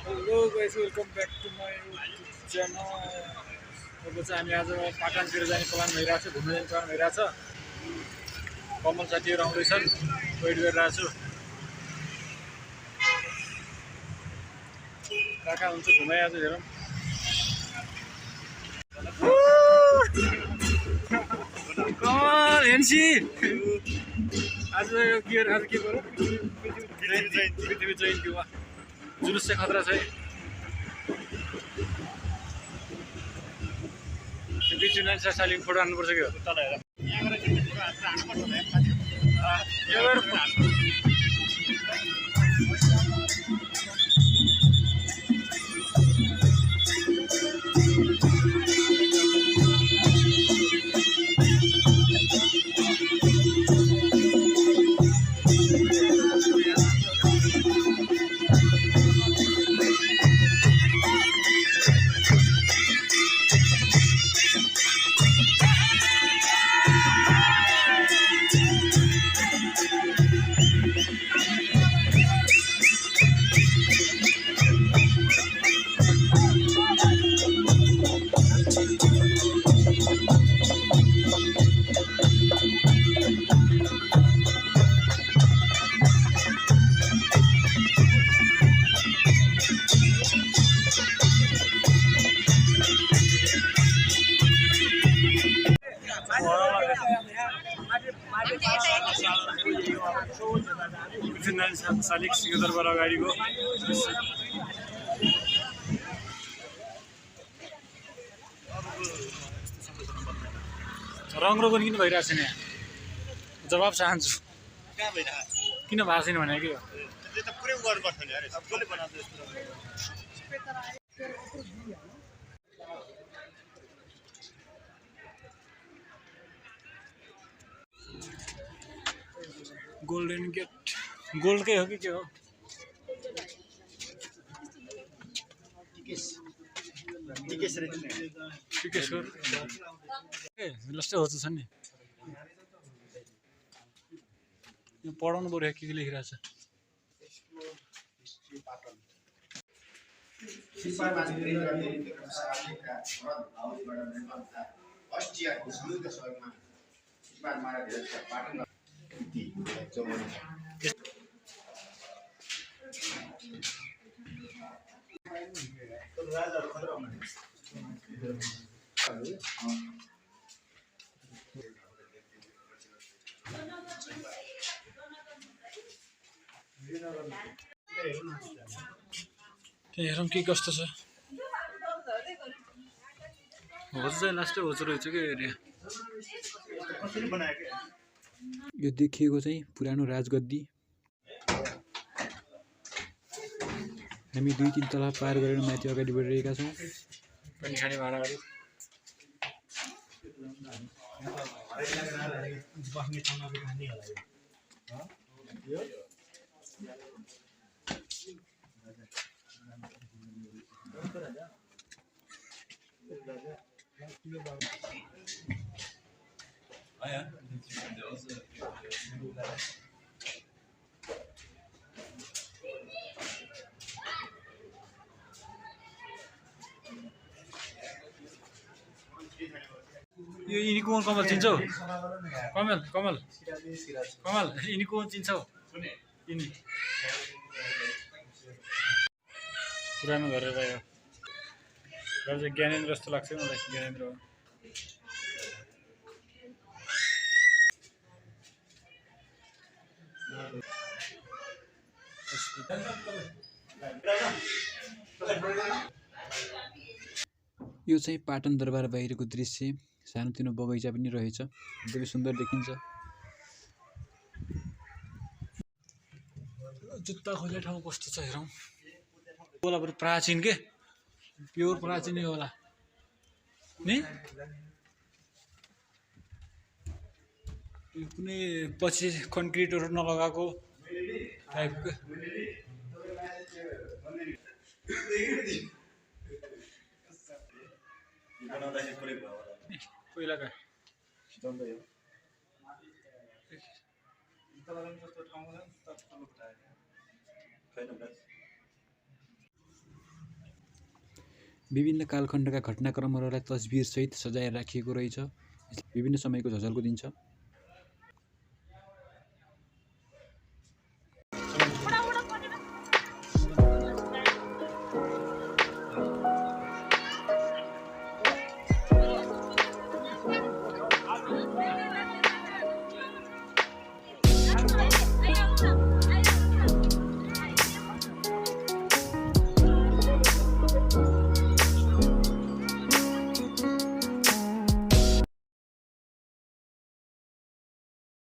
Hello guys welcome back to my YouTube channel. अब चाहिँ हामी आज पाटनतिर जाने प्लान भइरहेको छ, घुम्न जाने प्लान भइरहेछ। कमल साथीहरू आउँदैछन्, वेट गरिरहेको छु। कहाँ हुन्छ घुमाइ आज हेरौँ। कमल हेन्सी आज के आज के गरौँ? पृथ्वी जयन्तीमा जुलुस चाहिँ खतरा छ है। पृथ्वी नानी सालिङ फोटो हान्नुपर्छ कि सालिक सिंहदरबार अगाडिको रङ रोगन किन भइरहेको छैन? यहाँ जवाब चाहन्छु। किन भएको छैन भने के हो? गोल्डन गेट गोल्डकै हो कि के हो? टिकेश्वर ए लस्टै होच छ नि। यो पढाउनु पऱ्यो के लेखिरहेछ? अस्ट्रियाको संयुक्त सहयोगमा पाटन हेरौँ के कस्तो छ। होच चाहिँ लास्टै होच रहेछ क्या एरिया। यो देखिएको चाहिँ पुरानो राजगद्दी। हामी 2-3 तला पार गरेर माथि अगाडि बढिरहेका छौँ। पनि खाने भाँडाहरू यो यिनीको कमल चिन्छौ? कमल कमल कमल यिनीको चिन्छौ? यिनी पुरानो घर रह्यो। घर चाहिँ ज्ञानेन्द्र जस्तो लाग्छ मलाई। ज्ञानेन्द्र हो। यो चाहिँ पाटन दरबार बाहिरको दृश्य। सानोतिनो बगैँचा पनि रहेछ, एकदमै सुन्दर देखिन्छ। जुत्ता खोज्ने ठाउँ कस्तो छ हेरौँ। होला बरु प्राचीन के प्योर प्राचीन होला नि। कुनै पछि कन्क्रिटहरू नलगाएको टाइपको। पहिलाका विभिन्न कालखण्डका घटनाक्रमहरूलाई तस्बिरसहित सजाएर राखिएको रहेछ। विभिन्न समयको झलको दिन्छ।